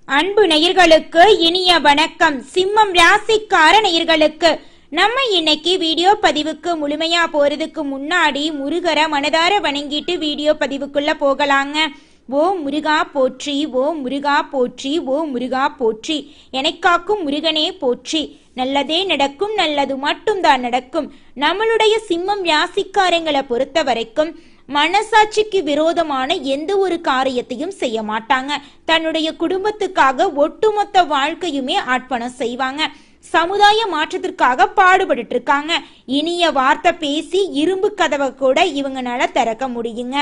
அன்பு நேயர்களுக்கு இனிய வணக்கம். சிம்மம் ராசிக்கார நேயர்களுக்கு நம்ம இன்னைக்கு வீடியோ பதிவுக்கு முழுமையா போறதுக்கு முன்னாடி முருகரை மனதார வணங்கிட்டு வீடியோ பதிவுக்குள்ள போகலாங்க. ஓ முருகா போற்றி, ஓ முருகா போற்றி, ஓ முருகா போற்றி, எனக்காக்கும் முருகனே போற்றி. நல்லதே நடக்கும், நல்லது மட்டும்தான் நடக்கும். நம்மளுடைய சிம்மம் ராசிக்காரங்களை பொறுத்த வரைக்கும் மனசாட்சிக்கு விரோதமான எந்த ஒரு காரியத்தையும் செய்ய மாட்டாங்க. தன்னுடைய குடும்பத்துக்காக ஒட்டுமொத்த வாழ்க்கையுமே அர்ப்பணம் செய்வாங்க. சமுதாய மாற்றத்திற்காக பாடுபட்டு இருக்காங்க. இனிய வார்த்தை பேசி இரும்பு கதவை கூட இவங்கனால திறக்க முடியுங்க.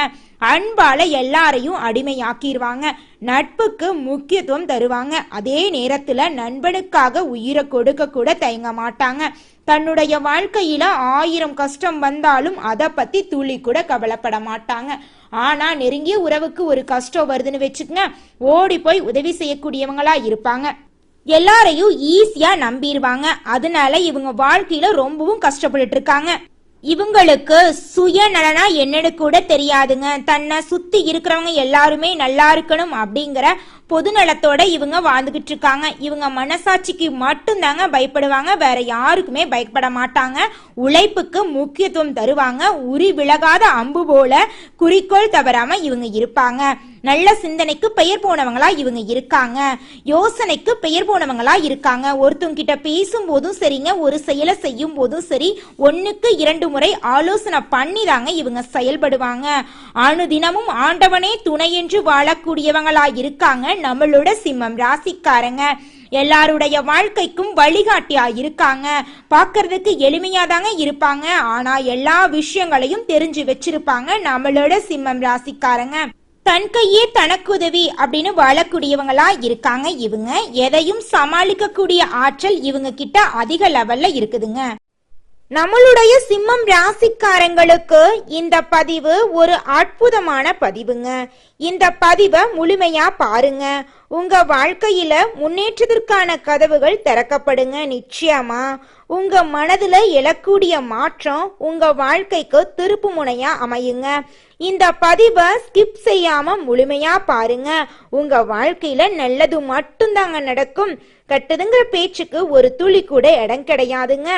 அன்பால எல்லாரையும் அடிமையாக்கிடுவாங்க. நட்புக்கு முக்கியத்துவம் தருவாங்க. அதே நேரத்துல நண்பனுக்காக உயிரை கொடுக்க கூட தயங்க மாட்டாங்க. தன்னுடைய வாழ்க்கையில 1000 கஷ்டம் வந்தாலும் அதை பத்தி துளி கூட கவலைப்பட மாட்டாங்க. ஆனா நெருங்கிய உறவுக்கு ஒரு கஷ்டம் வருதுன்னு வச்சுக்கங்க, ஓடி போய் உதவி செய்யக்கூடியவங்களா இருப்பாங்க. எல்லாரையும் ஈஸியா நம்பிடுவாங்க. அதனால இவங்க வாழ்க்கையில ரொம்பவும் கஷ்டப்பட்டு இருக்காங்க. இவங்களுக்கு சுயநலனா என்னன்னு கூட தெரியாதுங்க. தன்னை சுத்தி இருக்கிறவங்க எல்லாருமே நல்லா இருக்கணும் அப்படிங்கிற பொதுநலத்தோட இவங்க வாழ்ந்துகிட்டு இருக்காங்க. இவங்க மனசாட்சிக்கு மட்டும்தாங்க பயப்படுவாங்க, வேற யாருக்குமே பயப்பட மாட்டாங்க. உழைப்புக்கு முக்கியத்துவம் தருவாங்க. உரி விலகாத அம்பு போல குறிக்கோள் தவறாம இவங்க இருப்பாங்க. நல்ல சிந்தனைக்கு பெயர் போனவங்களா இவங்க இருக்காங்க. யோசனைக்கு பெயர் போனவங்களா இருக்காங்க. ஒருத்தவங்க கிட்ட பேசும் போதும் சரிங்க, ஒரு செயலை செய்யும் போதும் சரி, 1க்கு 2 முறை ஆலோசனை பண்ணி தாங்க இவங்க செயல்படுவாங்க. அனுதினமும் ஆண்டவனே துணை என்று வாழக்கூடியவங்களா இருக்காங்க நம்மளோட சிம்மம் ராசிக்காரங்க. எல்லாருடைய வாழ்க்கைக்கும் வழிகாட்டியா இருக்காங்க. பாக்குறதுக்கு எளிமையாதாங்க இருப்பாங்க. ஆனா எல்லா விஷயங்களையும் தெரிஞ்சு வச்சிருப்பாங்க நம்மளோட சிம்மம் ராசிக்காரங்க. தன் கையே தனக்கு உதவி அப்படின்னு வாழக்கூடியவங்களா இருக்காங்க. இவங்க எதையும் சமாளிக்க கூடிய ஆற்றல் இவங்க கிட்ட அதிக லெவல்ல இருக்குதுங்க. நம்மளுடைய சிம்மம் ராசிக்காரங்களுக்கு இந்த பதிவு ஒரு அற்புதமான பதிவுங்க. இந்த பதிவை முழுமையா பாருங்க. உங்க வாழ்க்கையில முன்னேற்றத்திற்கான கதவுகள் திறக்கப்படுங்க. நிச்சயமா உங்க மனதுல எழக்கூடிய மாற்றம் உங்க வாழ்க்கைக்கு திருப்பு முனையா அமையுங்க. இந்த பதிவை ஸ்கிப் செய்யாம முழுமையா பாருங்க. உங்க வாழ்க்கையில நல்லது மட்டும்தாங்க நடக்கும். கட்டுதுங்கிற பேச்சுக்கு ஒரு துளி கூட இடம் கிடையாதுங்க.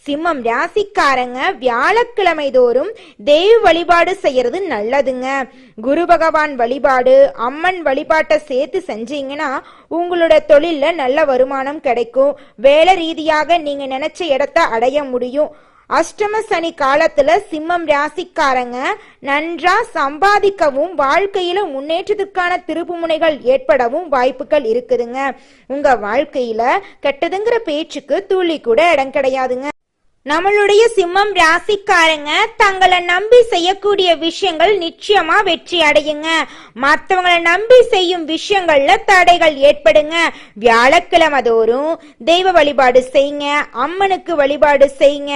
சிம்மம் ராசிக்காரங்க வியாழக்கிழமை தோறும் தெய்வ வழிபாடு செய்யறது நல்லதுங்க. குரு பகவான் வழிபாடு, அம்மன் வழிபாட்டை சேர்த்து செஞ்சீங்கன்னா உங்களோட தொழில்ல நல்ல வருமானம் கிடைக்கும். வேலை ரீதியாக நீங்க நினைச்ச இடத்தை அடைய முடியும். அஷ்டம சனி காலத்துல சிம்மம் ராசிக்காரங்க நன்றா சம்பாதிக்கவும் வாழ்க்கையில முன்னேற்றத்துக்கான திருப்புமுனைகள் ஏற்படவும் வாய்ப்புகள் இருக்குதுங்க. உங்க வாழ்க்கையில கெட்டதுங்கிற பேச்சுக்கு துளி கூட இடம் கிடையாதுங்க. நம்மளுடைய சிம்மம் ராசிக்காரங்க தங்களை நம்பி செய்யக்கூடிய விஷயங்கள் நிச்சயமா வெற்றி அடையுங்க. மற்றவங்களை நம்பி செய்யும் விஷயங்கள்ல தடைகள் ஏற்படுங்க. வியாழக்கிழமை தோறும் தெய்வ வழிபாடு செய்யுங்க. அம்மனுக்கு வழிபாடு செய்யுங்க.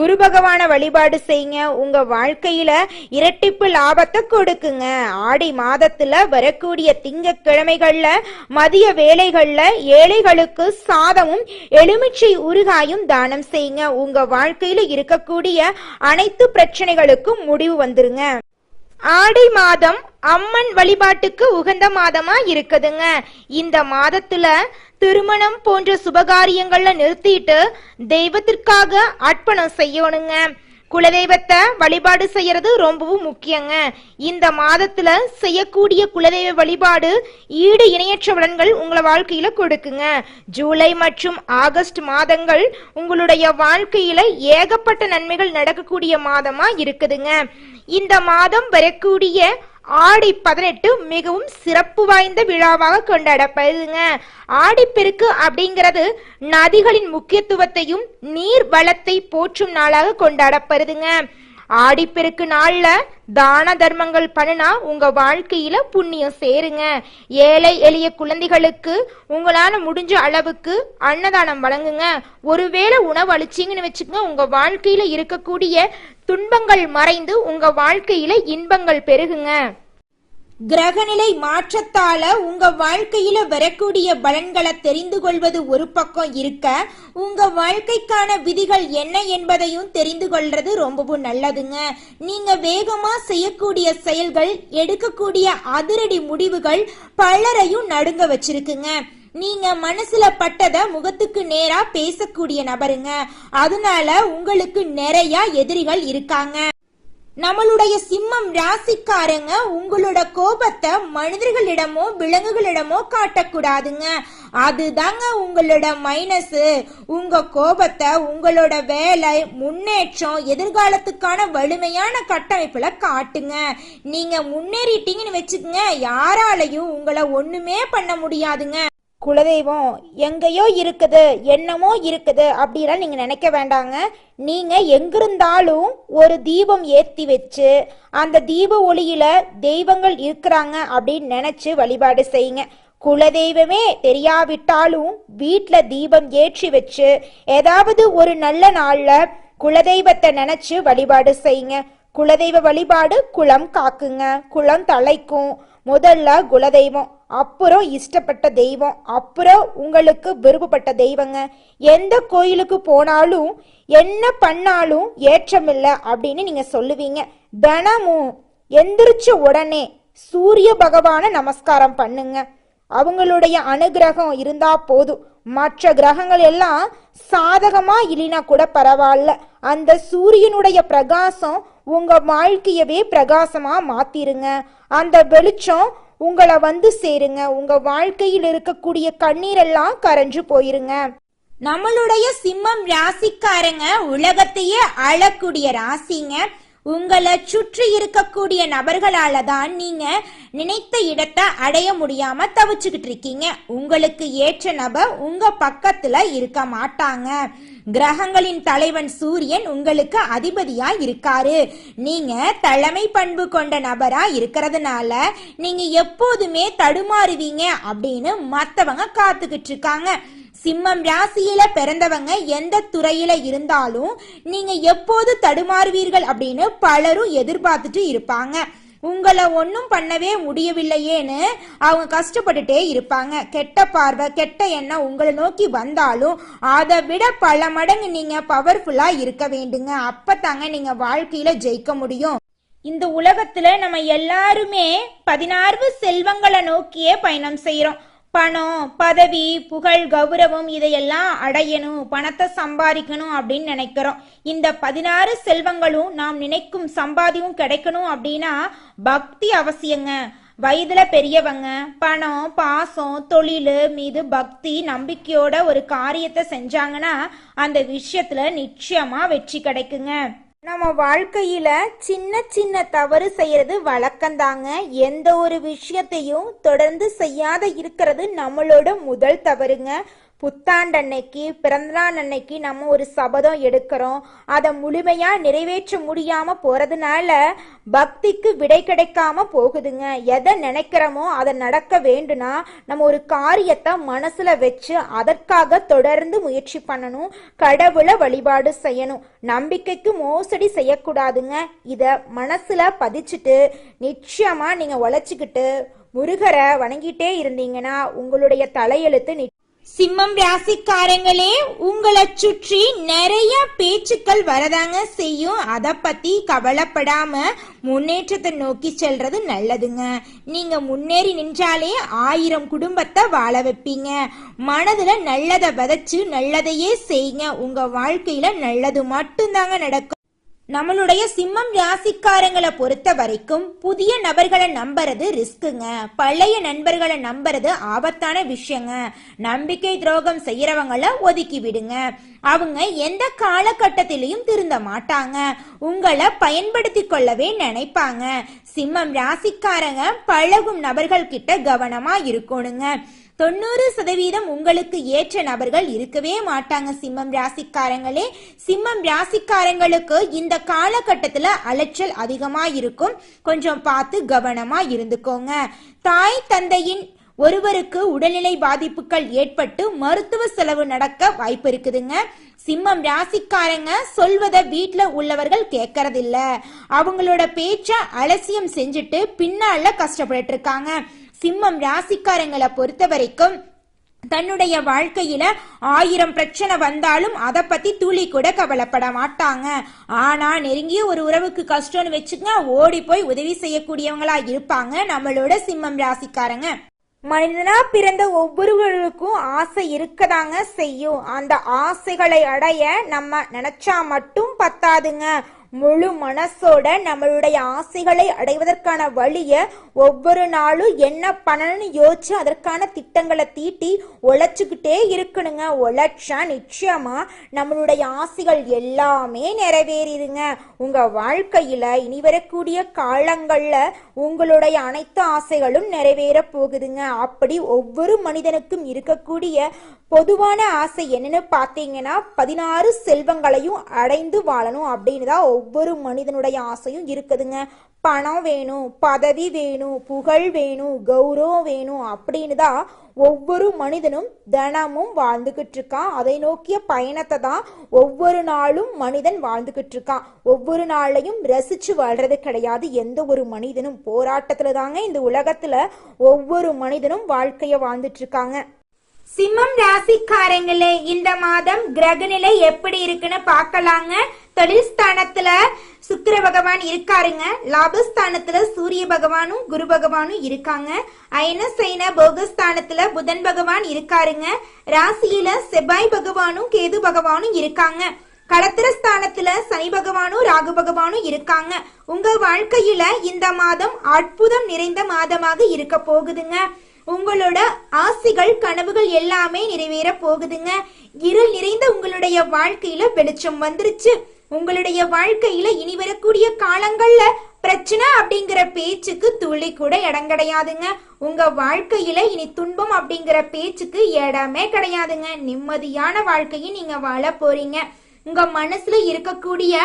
குரு பகவான வழிபாடு செய்யுங்க. உங்க வாழ்க்கையில இரட்டிப்பு லாபத்தை கொடுக்குங்க. ஆடி மாதத்துல வரக்கூடிய திங்கட்கிழமைகள்ல மதிய வேளைகள்ல ஏழைகளுக்கு சாதமும் எலுமிச்சை ஊறுகாயும் தானம் செய்யுங்க. உங்க வாழ்க்கையில இருக்கக்கூடிய அனைத்து பிரச்சனைகளுக்கும் முடிவு வந்துருங்க. ஆடி மாதம் அம்மன் வழிபாட்டுக்கு உகந்த மாதமா இருக்குதுங்க. இந்த மாதத்துல திருமணம் போன்ற சுபகாரியங்கள்ல நிறுத்திட்டு தெய்வத்திற்காக அர்ப்பணம் செய்யணுங்க. குலதெய்வத்தை வழிபாடு செய்யறது ரொம்பவும் முக்கியங்க. இந்த மாதத்துல செய்யக்கூடிய குலதெய்வ வழிபாடு ஈடு இணையற்ற பலன்கள் உங்களை வாழ்க்கையில கொடுக்குங்க. ஜூலை மற்றும் ஆகஸ்ட் மாதங்கள் உங்களுடைய வாழ்க்கையில ஏகப்பட்ட நன்மைகள் நடக்கக்கூடிய மாதமா இருக்குதுங்க. இந்த மாதம் வரக்கூடிய ஆடி 18 மிகவும் சிறப்பு வாய்ந்த விழாவாக கொண்டாடப்படுதுங்க. ஆடிப்பெருக்கு அப்படிங்கிறது நதிகளின் முக்கியத்துவத்தையும் நீர் வளத்தை போற்றும் நாளாக கொண்டாடப்படுதுங்க. ஆடிப்பெருக்கு நாள்ல தான தர்மங்கள் பண்ணினா உங்க வாழ்க்கையில புண்ணியம் சேருங்க. ஏழை எளிய குழந்தைகளுக்கு உங்களால முடிஞ்ச அளவுக்கு அன்னதானம் வழங்குங்க. ஒருவேளை உணவு அளிச்சிங்கன்னு வச்சுக்கோங்க, உங்க வாழ்க்கையில இருக்கக்கூடிய துன்பங்கள் மறைந்து உங்க வாழ்க்கையில இன்பங்கள் பெருகுங்க. கிரகநிலை மாற்றத்தால உங்க வாழ்க்கையில வரக்கூடிய பலன்களை தெரிந்து கொள்வது ஒரு பக்கம் இருக்க, உங்க வாழ்க்கைக்கான விதிகள் என்ன என்பதையும் தெரிந்து கொள்றது ரொம்பவும் நல்லதுங்க. நீங்க வேகமா செய்யக்கூடிய செயல்கள், எடுக்கக்கூடிய அதிரடி முடிவுகள் பலரையும் நடுங்க வச்சிருக்குங்க. நீங்க மனசுல பட்டத முகத்துக்கு நேரா பேசக்கூடிய நபருங்க. அதனால உங்களுக்கு நிறைய எதிரிகள் இருக்காங்க. நம்மளுடைய சிம்மம் ராசிக்காரங்க உங்களோட கோபத்தை மனிதர்களிடமோ விலங்குகளிடமோ காட்டக்கூடாதுங்க. அதுதாங்க உங்களோட மைனஸ். உங்க கோபத்தை உங்களோட வேலை, முன்னேற்றம், எதிர்காலத்துக்கான வலிமையான கட்டமைப்புல காட்டுங்க. நீங்க முன்னேறிட்டீங்கன்னு வச்சுக்கோங்க, யாராலையும் உங்களை ஒண்ணுமே பண்ண முடியாதுங்க. குலதெய்வம் எங்கேயோ இருக்குது, என்னமோ இருக்குது அப்படிலாம் நீங்க நினைக்க வேண்டாங்க. நீங்க எங்கிருந்தாலும் ஒரு தீபம் ஏற்றி வச்சு அந்த தீப ஒளியில தெய்வங்கள் இருக்கிறாங்க அப்படின்னு நினைச்சு வழிபாடு செய்யுங்க. குலதெய்வமே தெரியாவிட்டாலும் வீட்டில் தீபம் ஏற்றி வச்சு ஏதாவது ஒரு நல்ல நாள்ல குலதெய்வத்தை நினைச்சு வழிபாடு செய்யுங்க. குலதெய்வ வழிபாடு குலம் காக்குங்க, குலம் தலைக்கும். முதல்ல குலதெய்வம், அப்புறம் இஷ்டப்பட்ட தெய்வம், அப்புறம் உங்களுக்கு விருப்பப்பட்ட தெய்வங்க. எந்த கோயிலுக்கு போனாலும் என்ன பண்ணாலும் ஏற்றமில்லை அப்படின்னு நீங்க சொல்லுவீங்க. தினமும் எந்திரிச்ச உடனே சூரிய பகவான நமஸ்காரம் பண்ணுங்க. அவங்களுடைய அனுகிரகம் இருந்தா போதும். மற்ற கிரகங்கள் எல்லாம் சாதகமா இல்லைனா கூட பரவாயில்ல, அந்த சூரியனுடைய பிரகாசம் உங்க வாழ்க்கையவே பிரகாசமா மாத்திருங்க. அந்த வெளிச்சம் உங்களை வந்து சேருங்க. உங்க வாழ்க்கையில் இருக்கக்கூடிய கண்ணீரெல்லாம் கரைஞ்சு போயிருங்க. நம்மளுடைய சிம்மம் ராசிக்காரங்க உலகத்தையே ஆளக்கூடிய ராசிங்க. உங்களை சுற்றி இருக்கக்கூடிய நபர்களால தான் நீங்க நினைத்த இடத்தை அடைய முடியாம தவிச்சுக்கிட்டு இருக்கீங்க. உங்களுக்கு ஏற்ற நபர் உங்க பக்கத்துல இருக்க மாட்டாங்க. கிரகங்களின் தலைவன் சூரியன் உங்களுக்கு அதிபதியா இருக்காரு. நீங்க தலைமை பண்பு கொண்ட நபரா இருக்கிறதுனால நீங்க எப்போதுமே தடுமாறுவீங்க அப்படின்னு மத்தவங்க காத்துக்கிட்டு இருக்காங்க. சிம்மம் ராசியில பிறந்தவங்க எந்த துறையில இருந்தாலும் நீங்க எப்போது தடுமாறுவீர்கள் அப்படின்னு பலரும் எதிர்பார்த்துட்டு இருப்பாங்க. உங்களை ஒன்றும் பண்ணவே முடியவில்லையேன்னு அவங்க கஷ்டப்பட்டுட்டே இருப்பாங்க. கெட்ட பார்வை, கெட்ட எண்ணம் உங்களை நோக்கி வந்தாலும் அதை விட பல மடங்கு நீங்க பவர்ஃபுல்லா இருக்க வேண்டுங்க. அப்பதாங்க நீங்க வாழ்க்கையில ஜெயிக்க முடியும். இந்த உலகத்துல நம்ம எல்லாருமே 16 செல்வங்களை நோக்கியே பயணம் செய்யறோம். பணம், பதவி, புகழ், கௌரவம் இதையெல்லாம் அடையணும், பணத்தை சம்பாதிக்கணும் அப்படின்னு நினைக்கிறோம். இந்த 16 செல்வங்களும் நாம் நினைக்கும் சம்பாதியும் கிடைக்கணும் அப்படின்னா பக்தி அவசியங்க. வயதுல பெரியவங்க பணம், பாசம், தொழில் மீது பக்தி, நம்பிக்கையோட ஒரு காரியத்தை செஞ்சாங்கன்னா அந்த விஷயத்துல நிச்சயமா வெற்றி கிடைக்குங்க. நம்ம வாழ்க்கையில சின்ன சின்ன தவறு செய்யறது வழக்கம்தாங்க. எந்த ஒரு விஷயத்தையும் தொடர்ந்து செய்யாத இருக்கிறது நம்மளோட முதல் தவறுங்க. புத்தாண்டு அன்னைக்கு, பிறந்தநாள் அன்னைக்கு நம்ம ஒரு சபதம் எடுக்கிறோம். அதை முழுமையா நிறைவேற்ற முடியாம போறதுனால பக்திக்கு விடை கிடைக்காம போகுதுங்க. எதை நினைக்கிறோமோ அதை நடக்க வேண்டும்னா நம்ம ஒரு காரியத்தை மனசுல வச்சு அதற்காக தொடர்ந்து முயற்சி பண்ணணும். கடவுளை வழிபாடு செய்யணும். நம்பிக்கைக்கு மோசடி செய்யக்கூடாதுங்க. இத மனசுல பதிச்சுட்டு நிச்சயமா நீங்க உழைச்சிக்கிட்டு முருகரை வணங்கிட்டே இருந்தீங்கன்னா உங்களுடைய தலையெழுத்து. சிம்மம் ராசிக்காரங்களே, உங்களை சுற்றி நிறைய பேச்சுக்கள் வரதாங்க செய்யும். அதை பத்தி கவலைப்படாம முன்னேற்றத்தை நோக்கி செல்றது நல்லதுங்க. நீங்க முன்னேறி நின்றாலே 1000 குடும்பத்தை வாழ வைப்பீங்க. மனதுல நல்லதை விதைச்சு நல்லதையே செய்யுங்க. உங்க வாழ்க்கையில நல்லது மட்டும்தாங்க நடக்கும். நம்மளுடைய சிம்மம் ராசிக்காரங்களை பொறுத்த வரைக்கும் புதிய நபர்களை நம்புறது ரிஸ்க்குங்க. பழைய நண்பர்களை நம்புறது ஆபத்தான விஷயங்க. நம்பிக்கை துரோகம் செய்யறவங்கள ஒதுக்கி விடுங்க. அவங்க எந்த காலகட்டத்திலையும் திருந்த மாட்டாங்க. உங்களை பயன்படுத்தி கொள்ளவே நினைப்பாங்க. சிம்மம் ராசிக்காரங்க பழகும் நபர்கள் கிட்ட கவனமா இருக்கணுங்க. 90% உங்களுக்கு ஏற்ற நபர்கள் இருக்கவே மாட்டாங்க. சிம்மம் ராசிக்காரங்களே, சிம்மம் ராசிக்காரங்களுக்கு இந்த காலகட்டத்துல அலைச்சல் அதிகமா இருக்கும். கொஞ்சம் பார்த்து கவனமா இருந்துக்கோங்க. தாய் தந்தையின் ஒருவருக்கு உடல்நிலை பாதிப்புகள் ஏற்பட்டு மருத்துவ செலவு நடக்க வாய்ப்பு இருக்குதுங்க. சிம்மம் ராசிக்காரங்க சொல்வத வீட்ல உள்ளவர்கள் கேட்கறதில்ல. அவங்களோட பேச்ச அலட்சியம் செஞ்சுட்டு பின்னால கஷ்டப்பட்டு இருக்காங்க. சிம்மம் ராசிக்காரங்களை பொறுத்த வரைக்கும் தன்னுடைய வாழ்க்கையில 1000 பிரச்சனை வந்தாலும் அதை பத்தி துளி கூட கவலைப்பட மாட்டாங்க. ஆனா நெருங்கிய ஒரு உறவுக்கு கஷ்டம்னு வச்சுக்கங்க, ஓடி போய் உதவி செய்யக்கூடியவங்களா இருப்பாங்க நம்மளோட சிம்மம் ராசிக்காரங்க. மனிதனா பிறந்த ஒவ்வொருவருக்கும் ஆசை இருக்கதாங்க செய்யும். அந்த ஆசைகளை அடைய நம்ம நினைச்சா மட்டும் பத்தாதுங்க. முழு மனசோட நம்மளுடைய ஆசைகளை அடைவதற்கான வழிய ஒவ்வொரு நாளும் என்ன பண்ணணும்னு யோசிச்சு அதற்கான திட்டங்களை தீட்டி உழைச்சுக்கிட்டே இருக்கணுங்க. உழைச்சா நிச்சயமா நம்மளுடைய ஆசைகள் எல்லாமே நிறைவேறிடுங்க. உங்க வாழ்க்கையில இனி வரக்கூடிய காலங்கள்ல உங்களுடைய அனைத்து ஆசைகளும் நிறைவேற போகுதுங்க. அப்படி ஒவ்வொரு மனிதனுக்கும் இருக்கக்கூடிய பொதுவான ஆசை என்னன்னு பார்த்தீங்கன்னா 16 செல்வங்களையும் அடைந்து வாழணும் அப்படின்னு தான் ஒவ்வொரு மனிதனுடைய ஆசையும் இருக்குதுங்க. பணம் வேணும், பதவி வேணும், புகழ் வேணும், கௌரவம் வேணும் அப்படின்னு தான் ஒவ்வொரு மனிதனும் தினமும் வாழ்ந்துகிட்டு இருக்கான். அதை நோக்கிய பயணத்தை தான் ஒவ்வொரு நாளும் மனிதன் வாழ்ந்துகிட்டு இருக்கான். ஒவ்வொரு நாளையும் ரசிச்சு வாழ்றது கிடையாது எந்த ஒரு மனிதனும். போராட்டத்துல தாங்க இந்த உலகத்துல ஒவ்வொரு மனிதனும் வாழ்க்கைய வாழ்ந்துட்டு இருக்காங்க. சிம்மம் ராசிக்காரங்களே, இந்த மாதம் கிரகநிலை எப்படி இருக்குன்னு பார்க்கலாங்க. தொழில் ஸ்தானத்துல சுக்கிர பகவான் இருக்காருங்க. லாபஸ்தானத்துல சூரிய பகவானும் குரு பகவானும் இருக்காங்க. அயன சைன போகஸ்தானத்துல புதன் பகவான் இருக்காருங்க. ராசியில செவ்வாய் பகவானும் கேது பகவானும் இருக்காங்க. களத்திரஸ்தானத்துல சனி பகவானும் ராகு பகவானும் இருக்காங்க. உங்க வாழ்க்கையில இந்த மாதம் அற்புதம் நிறைந்த மாதமாக இருக்க போகுதுங்க. உங்களோட ஆசைகள் கனவுகள் எல்லாமே நிறைவேற போகுதுங்க. இருள் நிறைந்த உங்களுடைய வாழ்க்கையில வெளிச்சம் வந்துருச்சு. உங்களுடைய வாழ்க்கையில இனி வரக்கூடிய காலங்கள்ல பிரச்சனை அப்படிங்கிற பேச்சுக்கு துளி கூட இடம் கிடையாதுங்க. உங்க வாழ்க்கையில இனி துன்பம் அப்படிங்கிற பேச்சுக்கு இடமே கிடையாதுங்க. நிம்மதியான வாழ்க்கையை நீங்க வாழ போறீங்க. உங்க மனசுல இருக்கக்கூடிய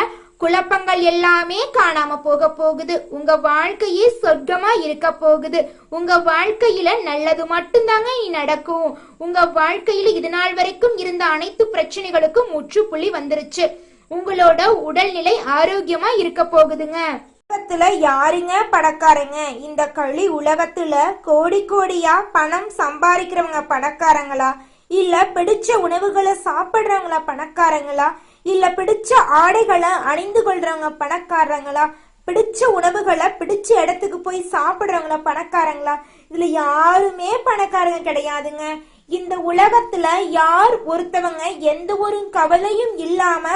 குழப்பங்கள் எல்லாமே காணாம போக போகுது. உங்க வாழ்க்கையே சொர்க்கமா இருக்க போகுது. உங்க வாழ்க்கையில நல்லது மட்டும்தாங்க இனி நடக்கும். உங்க வாழ்க்கையில இது நாள் வரைக்கும் இருந்த அனைத்து பிரச்சனைகளுக்கும் முற்றுப்புள்ளி வந்துருச்சு. உங்களோட உடல்நிலை ஆரோக்கியமா இருக்க போகுதுங்க. உலகத்துல யாருங்க பணக்காரங்க? இந்த கலி உலகத்துல கோடி கோடியா பணம் சம்பாதிக்கிறவங்க பணக்காரங்களா, இல்ல பிடிச்ச உணவுகளை சாப்பிடுறவங்களா பணக்காரங்களா, இல்ல பிடிச்ச ஆடைகளை அணிந்து கொள்றவங்க பணக்காரங்களா, பிடிச்ச உணவுகளை பிடிச்ச இடத்துக்கு போய் சாப்பிடுறவங்களா பணக்காரங்களா? இதுல யாருமே பணக்காரங்க கிடையாதுங்க. இந்த உலகத்துல யார் ஒருத்தவங்க எந்த ஒரு கவலையும் இல்லாம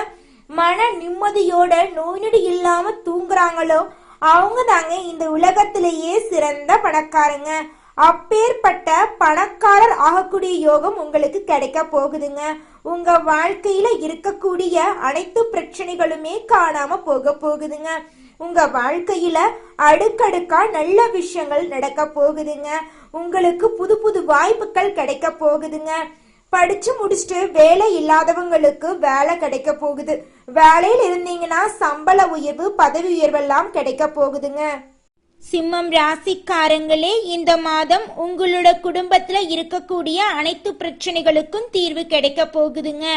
மன நிம்மதியோட நோய் நொடி இல்லாம தூங்குறாங்களோ அவங்க தாங்க இந்த உலகத்திலேயே சிறந்த பணக்காரங்க. அப்பேற்பட்ட பணக்காரர் ஆகக்கூடிய யோகம் உங்களுக்கு கிடைக்க போகுதுங்க. உங்க வாழ்க்கையில இருக்கக்கூடிய அனைத்து பிரச்சனைகளுமே காணாம போக போகுதுங்க. உங்க வாழ்க்கையில அடுக்கடுக்கா நல்ல விஷயங்கள் நடக்க போகுதுங்க. உங்களுக்கு புது புது வாய்ப்புகள் கிடைக்க போகுதுங்க. படிச்சு முடிச்சுட்டு வேலை இல்லாதவங்களுக்கு வேலை கிடைக்க போகுது. வேலையில் இருந்தீங்கன்னா சம்பள உயர்வு, பதவி உயர்வெல்லாம் கிடைக்க போகுதுங்க. சிம்மம் ராசிக்காரங்களே, இந்த மாதம் உங்களோட குடும்பத்துல இருக்கக்கூடிய அனைத்து பிரச்சனைகளுக்கும் தீர்வு கிடைக்க போகுதுங்க.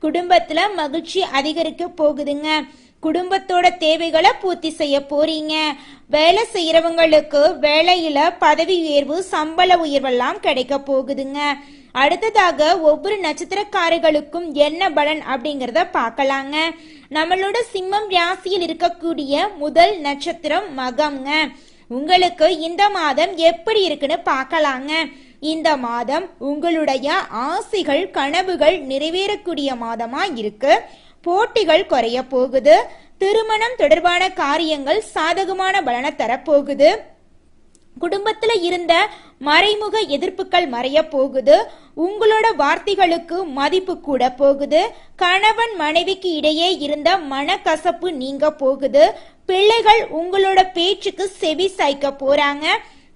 குடும்பத்துல மகிழ்ச்சி அதிகரிக்க போகுதுங்க. குடும்பத்தோட தேவைகளை பூர்த்தி செய்ய போறீங்க. வேலை செய்யறவங்களுக்கு வேலையில பதவி உயர்வு, சம்பள உயர்வெல்லாம் கிடைக்க போகுதுங்க. அடுத்ததாக ஒவ்வொரு நட்சத்திரக்காரர்களுக்கும் என்ன பலன் அப்படிங்கறத பார்க்கலாங்க. நம்மளோட சிம்மம் ராசியில் இருக்கக்கூடிய முதல் நட்சத்திரம் மகம்ங்க. உங்களுக்கு இந்த மாதம் எப்படி இருக்குன்னு பார்க்கலாங்க. இந்த மாதம் உங்களுடைய ஆசைகள் கனவுகள் நிறைவேறக்கூடிய மாதமா இருக்கு. போட்டிகள் குறைய போகுது. திருமணம் தொடர்பான காரியங்கள் சாதகமான பலனை தரப்போகுது. குடும்பத்துல இருந்த மறைமுக எதிர்ப்புகள் மறைய போகுது. உங்களோட வார்த்தைகளுக்கு மதிப்பு கூட போகுது. கணவன் மனைவிக்கு இடையே இருந்த மனக்கசப்பு நீங்க போகுது. பிள்ளைகள் உங்களோட பேச்சுக்கு செவி சாய்க்க போறாங்க.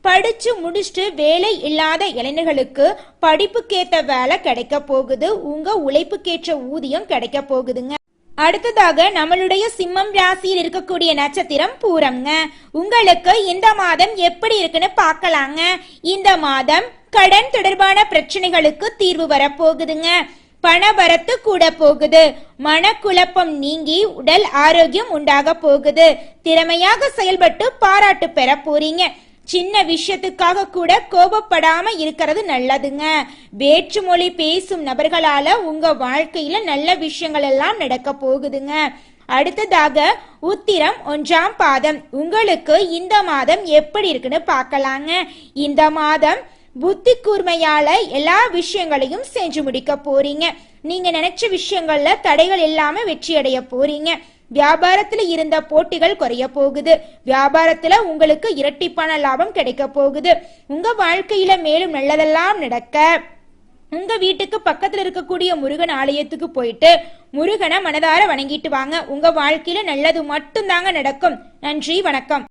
படிச்சு முடிச்சுட்டு வேலை இல்லாத இளைஞர்களுக்கு படிப்புக்கேற்ற வேலை கிடைக்க போகுது. உங்க உழைப்புக்கேற்ற ஊதியம் கிடைக்க போகுதுங்க. அடுத்ததாக நம்மளுடைய சிம்மம் ராசியில் இருக்கக்கூடிய நட்சத்திரம் பூரம்ங்க. உங்களுக்கு இந்த மாதம் எப்படி இருக்குன்னு பார்க்கலாங்க. இந்த மாதம் கடன் தொடர்பான பிரச்சனைகளுக்கு தீர்வு வரப்போகுதுங்க. பணவரத்து கூட போகுது. மனக்குழப்பம் நீங்கி உடல் ஆரோக்கியம் உண்டாக போகுது. திறமையாக செயல்பட்டு பாராட்டு பெற போறீங்க. சின்ன விஷயத்துக்காக கூட கோபப்படாம இருக்கிறது நல்லதுங்க. வேற்றுமொழி பேசும் நபர்களால உங்க வாழ்க்கையில நல்ல விஷயங்கள் எல்லாம் நடக்க போகுதுங்க. அடுத்ததாக உத்திரம் 1ஆம் பாதம். உங்களுக்கு இந்த மாதம் எப்படி இருக்குன்னு பார்க்கலாங்க. இந்த மாதம் புத்தி கூர்மையால எல்லா விஷயங்களையும் செஞ்சு முடிக்க போறீங்க. நீங்க நினைச்ச விஷயங்கள்ல தடைகள் இல்லாம வெற்றி அடைய போறீங்க. வியாபாரத்துல இருந்த போட்டிகள் குறைய போகுது. வியாபாரத்துல உங்களுக்கு இரட்டிப்பான லாபம் கிடைக்க போகுது. உங்க வாழ்க்கையில மேலும் நல்லதெல்லாம் நடக்க உங்க வீட்டுக்கு பக்கத்துல இருக்கக்கூடிய முருகன் ஆலயத்துக்கு போயிட்டு முருகனை மனதார வணங்கிட்டு வாங்க. உங்க வாழ்க்கையில நல்லது மட்டும் தாங்க நடக்கும். நன்றி, வணக்கம்.